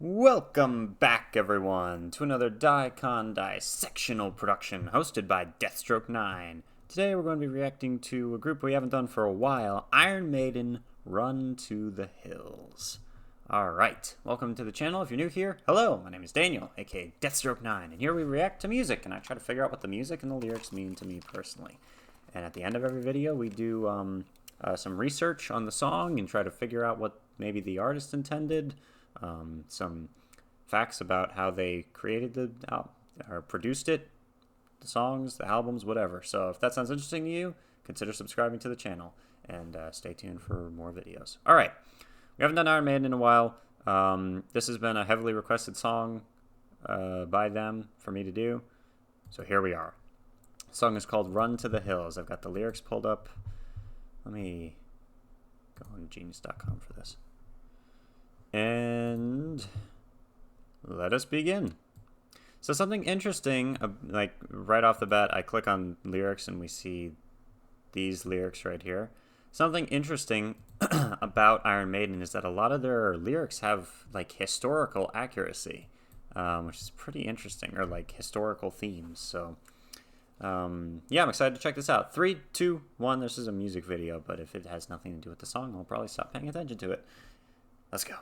Welcome back, everyone, to another dicondissectional production hosted by Deathstroke9. Today we're going to be reacting to a group we haven't done for a while, Iron Maiden, Run to the Hills. Alright, welcome to the channel. If you're new here, hello, my name is Daniel, aka Deathstroke9, and here we react to music, and I try to figure out what the music and the lyrics mean to me personally. And at the end of every video, we do some research on the song and try to figure out what maybe the artist intended. Some facts about how they created the or produced it, the songs, the albums, whatever. So if that sounds interesting to you, consider subscribing to the channel and stay tuned for more videos. All right, we haven't done Iron Maiden in a while. This has been a heavily requested song by them for me to do, so here we are. The song is called Run to the Hills. I've got the lyrics pulled up. Let me go on genius.com for this. And let us begin. So something interesting, like right off the bat, I click on lyrics and we see these lyrics right here. Something interesting about Iron Maiden is that a lot of their lyrics have like historical accuracy, which is pretty interesting, or like historical themes. So yeah, I'm excited to check this out. 3, 2, 1, this is a music video, but if it has nothing to do with the song, I'll probably stop paying attention to it. Let's go.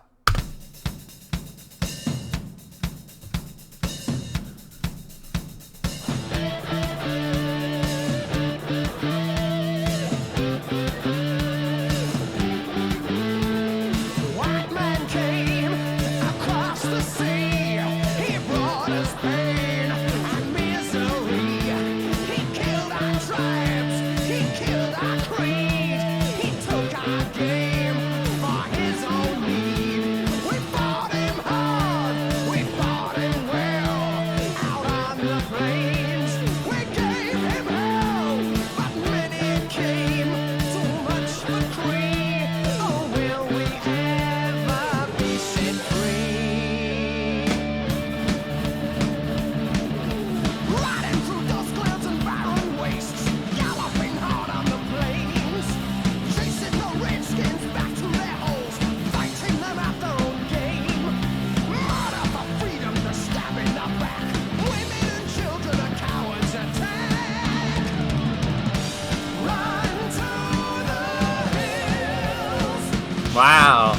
Wow.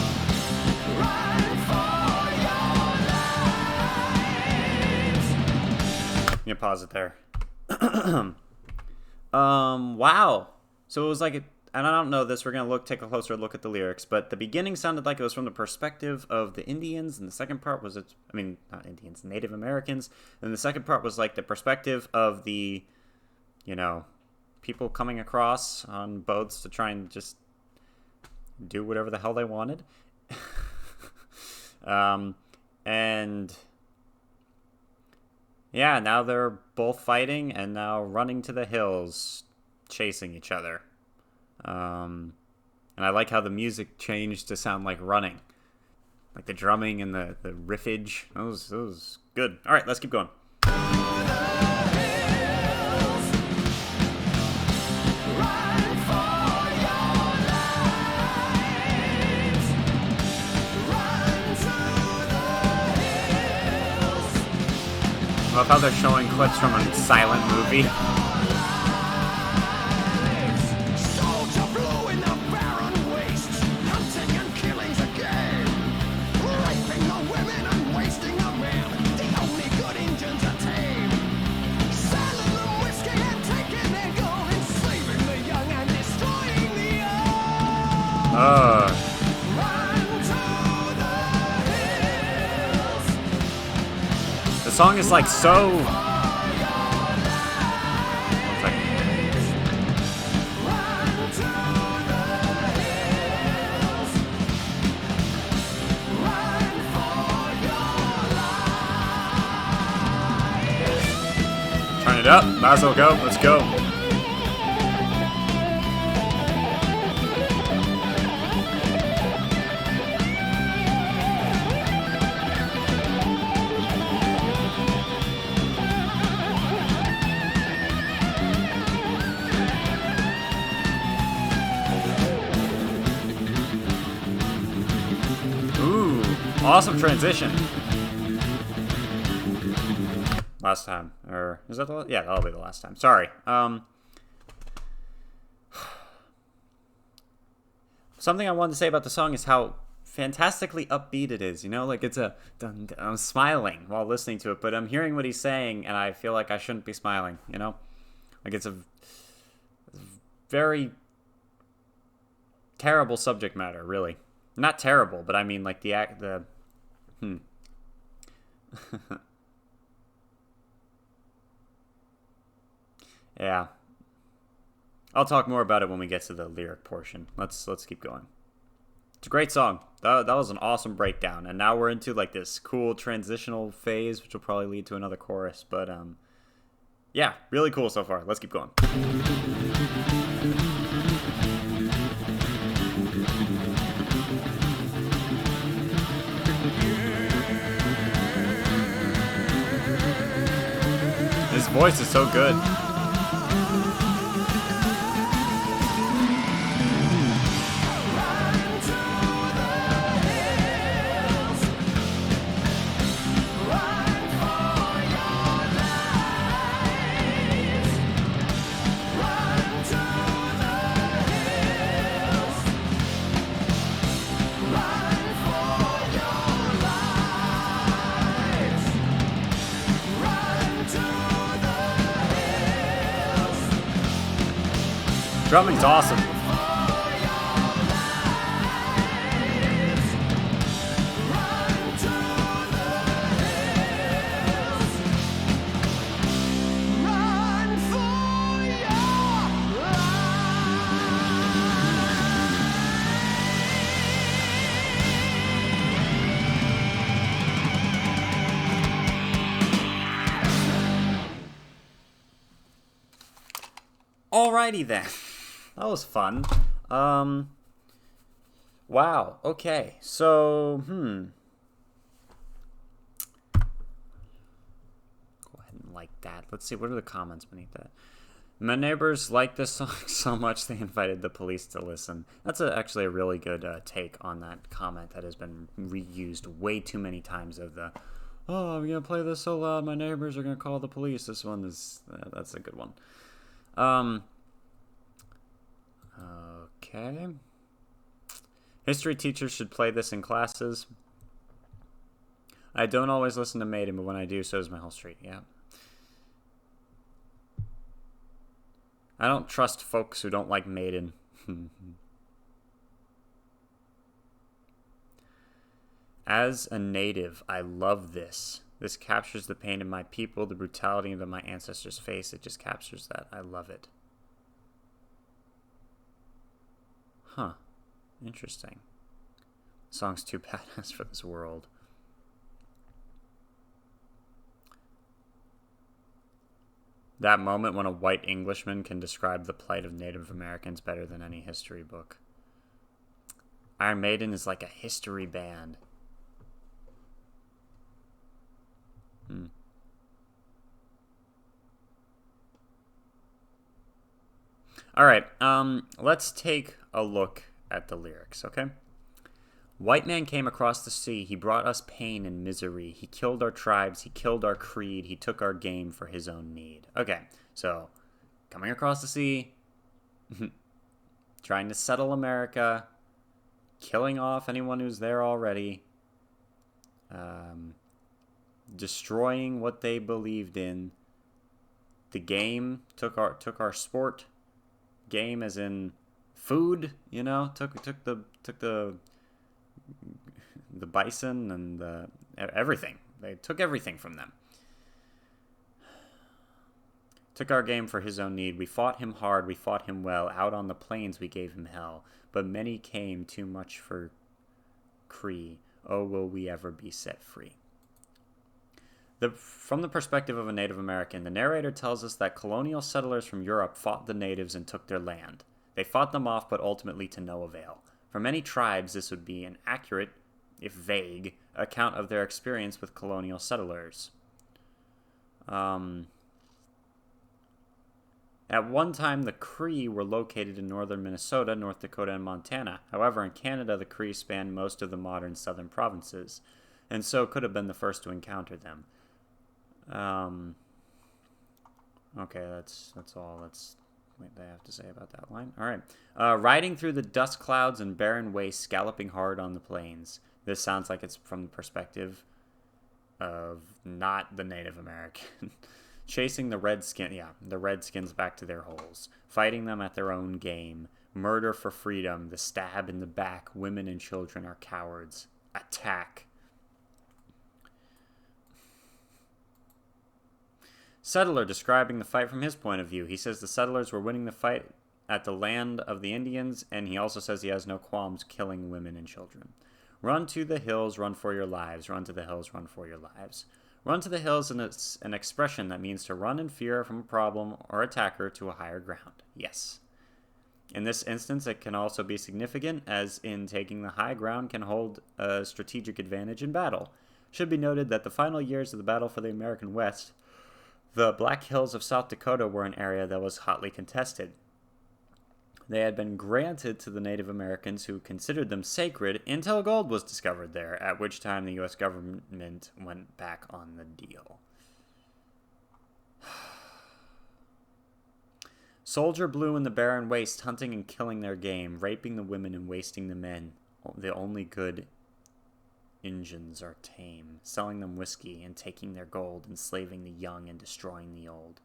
Let me pause it there. Wow. So it was like, and I don't know this, we're going to take a closer look at the lyrics, but the beginning sounded like it was from the perspective of the Indians, and the second part was, not Indians, Native Americans, and the second part was like the perspective of the, people coming across on boats to try and just do whatever the hell they wanted. And yeah, now they're both fighting and now running to the hills, chasing each other. And I like how the music changed to sound like running, like the drumming and the riffage. That was good. All right, let's keep going. I love how they're showing clips from a silent movie. The song is like so... Turn it up, might as well go, let's go. Awesome transition. Last time. Or is that the... Yeah, that'll be the last time. Sorry. Something I wanted to say about the song is how fantastically upbeat it is. You know, like it's a... I'm smiling while listening to it, but I'm hearing what he's saying, and I feel like I shouldn't be smiling, you know? Like it's a very terrible subject matter, really. Not terrible, but I mean like Yeah. I'll talk more about it when we get to the lyric portion. Let's keep going. It's a great song. That was an awesome breakdown, and now we're into like this cool transitional phase, which will probably lead to another chorus. But yeah, really cool so far. Let's keep going. His voice is so good. Drumming's awesome. Alrighty then. That was fun. Wow. Okay. So, Go ahead and like that. Let's see. What are the comments beneath that? My neighbors like this song so much they invited the police to listen. That's actually a really good take on that comment that has been reused way too many times of the, oh, I'm going to play this so loud my neighbors are going to call the police. This one is, that's a good one. Okay. History teachers should play this in classes. I don't always listen to Maiden, but when I do, so does my whole street. Yeah. I don't trust folks who don't like Maiden. As a native, I love this. This captures the pain of my people, the brutality that my ancestors face. It just captures that. I love it. Huh. Interesting. The song's too badass for this world. That moment when a white Englishman can describe the plight of Native Americans better than any history book. Iron Maiden is like a history band. All right, let's take a look at the lyrics, okay? White man came across the sea. He brought us pain and misery. He killed our tribes. He killed our creed. He took our game for his own need. Okay, so coming across the sea, trying to settle America, killing off anyone who's there already, destroying what they believed in. The game took our sport. Game as in food, you know, took the bison and everything. They took everything from them. Took our game for his own need. We fought him hard, we fought him well. Out on the plains we gave him hell. But many came, too much for Cree. Oh, will we ever be set free? From the perspective of a Native American, the narrator tells us that colonial settlers from Europe fought the natives and took their land. They fought them off, but ultimately to no avail. For many tribes, this would be an accurate, if vague, account of their experience with colonial settlers. At one time, the Cree were located in northern Minnesota, North Dakota, and Montana. However, in Canada, the Cree spanned most of the modern southern provinces. and so could have been the first to encounter them. Okay, that's all they have to say about that line. All right. Riding through the dust clouds and barren wastes, galloping hard on the plains. This sounds like it's from the perspective of not the Native American. Chasing the Redskins back to their holes. Fighting them at their own game. Murder for freedom. The stab in the back. Women and children are cowards. Attack. Settler describing the fight from his point of view. He says the settlers were winning the fight at the land of the Indians, and he also says he has no qualms killing women and children. Run to the hills, run for your lives. Run to the hills, run for your lives. Run to the hills is an expression that means to run in fear from a problem or attacker to a higher ground. Yes. In this instance, it can also be significant, as in taking the high ground can hold a strategic advantage in battle. Should be noted that the final years of the battle for the American West, the Black Hills of South Dakota were an area that was hotly contested. They had been granted to the Native Americans who considered them sacred until gold was discovered there, at which time the U.S. government went back on the deal. Soldier Blue in the barren waste, hunting and killing their game, raping the women and wasting the men. The only good Injuns are tame, selling them whiskey and taking their gold, enslaving the young and destroying the old.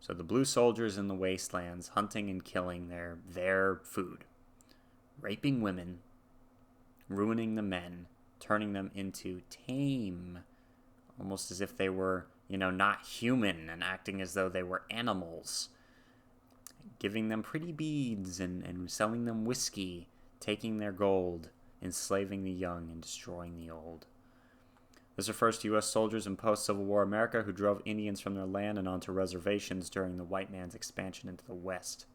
So the blue soldiers in the wastelands, hunting and killing their food, raping women, ruining the men, turning them into tame, almost as if they were, not human, and acting as though they were animals, giving them pretty beads and selling them whiskey, taking their gold, enslaving the young and destroying the old. This refers to U.S. soldiers in post-Civil War America who drove Indians from their land and onto reservations during the white man's expansion into the West.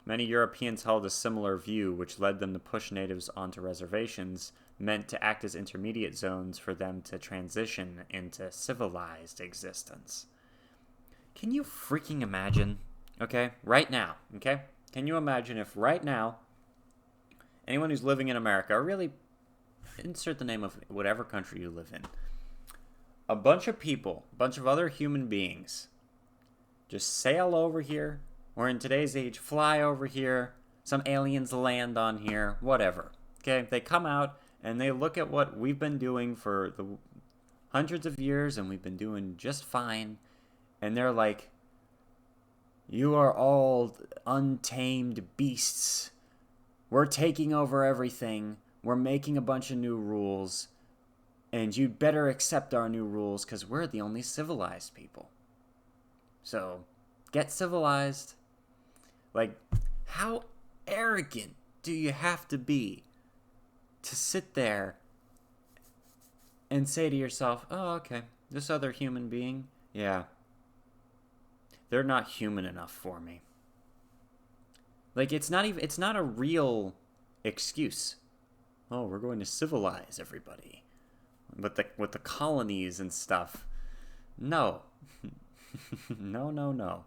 Many Europeans held a similar view, which led them to push natives onto reservations, meant to act as intermediate zones for them to transition into civilized existence. Can you freaking imagine, right now, can you imagine if right now, anyone who's living in America, or really insert the name of whatever country you live in, a bunch of people, a bunch of other human beings, just sail over here, or in today's age, fly over here, some aliens land on here, whatever, They come out and they look at what we've been doing for the hundreds of years, and we've been doing just fine, and they're like, you are all untamed beasts. We're taking over everything. We're making a bunch of new rules. And you'd better accept our new rules because we're the only civilized people. So, get civilized. Like, how arrogant do you have to be to sit there and say to yourself, oh, okay, this other human being, yeah, they're not human enough for me. Like, it's not a real excuse. Oh, we're going to civilize everybody with the colonies and stuff. No. No.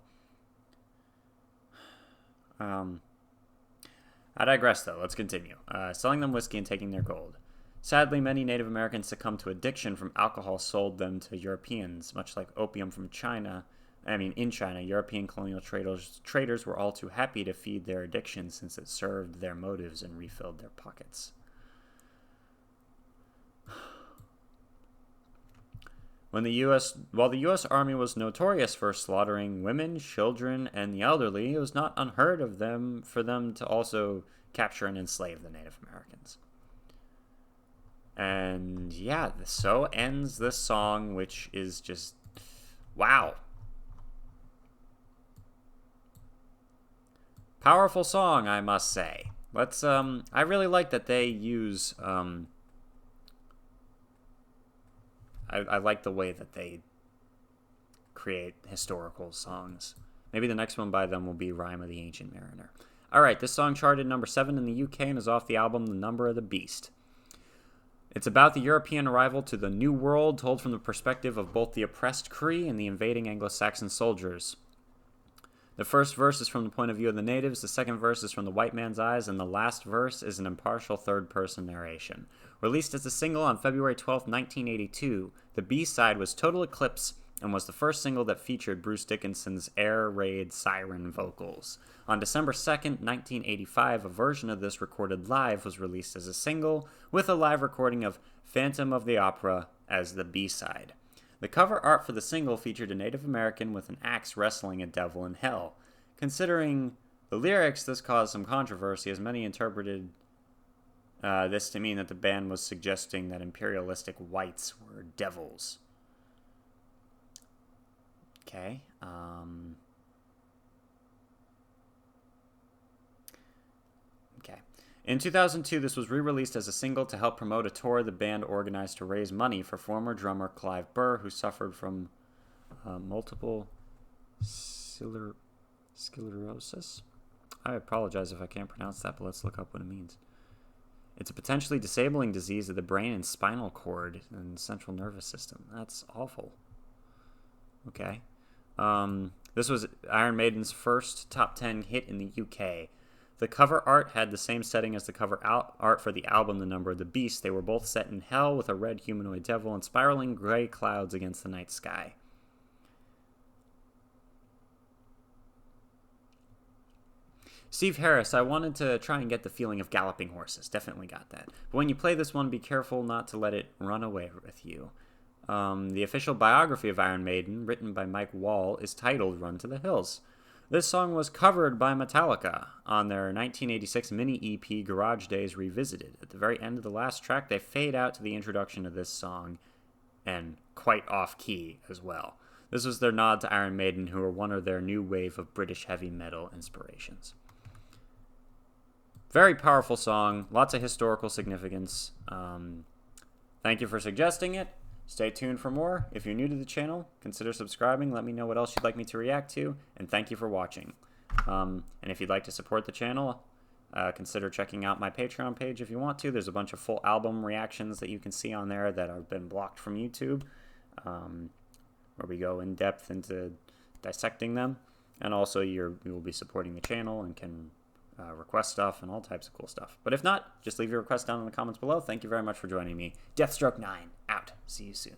I digress, though. Let's continue. Selling them whiskey and taking their gold. Sadly, many Native Americans succumbed to addiction from alcohol sold them to Europeans, much like opium from China. In China, European colonial traders were all too happy to feed their addiction since it served their motives and refilled their pockets. While the U.S. Army was notorious for slaughtering women, children, and the elderly, it was not unheard of for them to also capture and enslave the Native Americans. And yeah, so ends this song, which is just, wow. Powerful song, I must say. Let's, I really like that they use, I like the way that they create historical songs. Maybe the next one by them will be Rime of the Ancient Mariner. Alright, this song charted number 7 in the UK and is off the album The Number of the Beast. It's about the European arrival to the New World, told from the perspective of both the oppressed Cree and the invading Anglo-Saxon soldiers. The first verse is from the point of view of the natives, the second verse is from the white man's eyes, and the last verse is an impartial third-person narration. Released as a single on February 12, 1982, the B-side was Total Eclipse and was the first single that featured Bruce Dickinson's air raid siren vocals. On December 2nd, 1985, a version of this recorded live was released as a single, with a live recording of Phantom of the Opera as the B-side. The cover art for the single featured a Native American with an axe wrestling a devil in hell. Considering the lyrics, this caused some controversy, as many interpreted this to mean that the band was suggesting that imperialistic whites were devils. Okay. Okay. In 2002, this was re-released as a single to help promote a tour the band organized to raise money for former drummer Clive Burr, who suffered from multiple sclerosis. I apologize if I can't pronounce that, but let's look up what it means. It's a potentially disabling disease of the brain and spinal cord and central nervous system. That's awful. Okay. This was Iron Maiden's first top 10 hit in the UK. The cover art had the same setting as the cover art for the album The Number of the Beast. They were both set in hell with a red humanoid devil and spiraling gray clouds against the night sky. Steve Harris, I wanted to try and get the feeling of galloping horses. Definitely got that. But when you play this one, be careful not to let it run away with you. The official biography of Iron Maiden, written by Mike Wall, is titled Run to the Hills. This song was covered by Metallica on their 1986 mini-EP Garage Days Revisited. At the very end of the last track, they fade out to the introduction of this song, and quite off-key as well. This was their nod to Iron Maiden, who were one of their new wave of British heavy metal inspirations. Very powerful song, lots of historical significance. Thank you for suggesting it. Stay tuned for more. If you're new to the channel, consider subscribing. Let me know what else you'd like me to react to, and thank you for watching. And if you'd like to support the channel, consider checking out my Patreon page if you want to. There's a bunch of full album reactions that you can see on there that have been blocked from YouTube, where we go in depth into dissecting them. And also, you will be supporting the channel and can request stuff and all types of cool stuff. But if not, just leave your request down in the comments below. Thank you very much for joining me. Deathstroke 9, out. See you soon.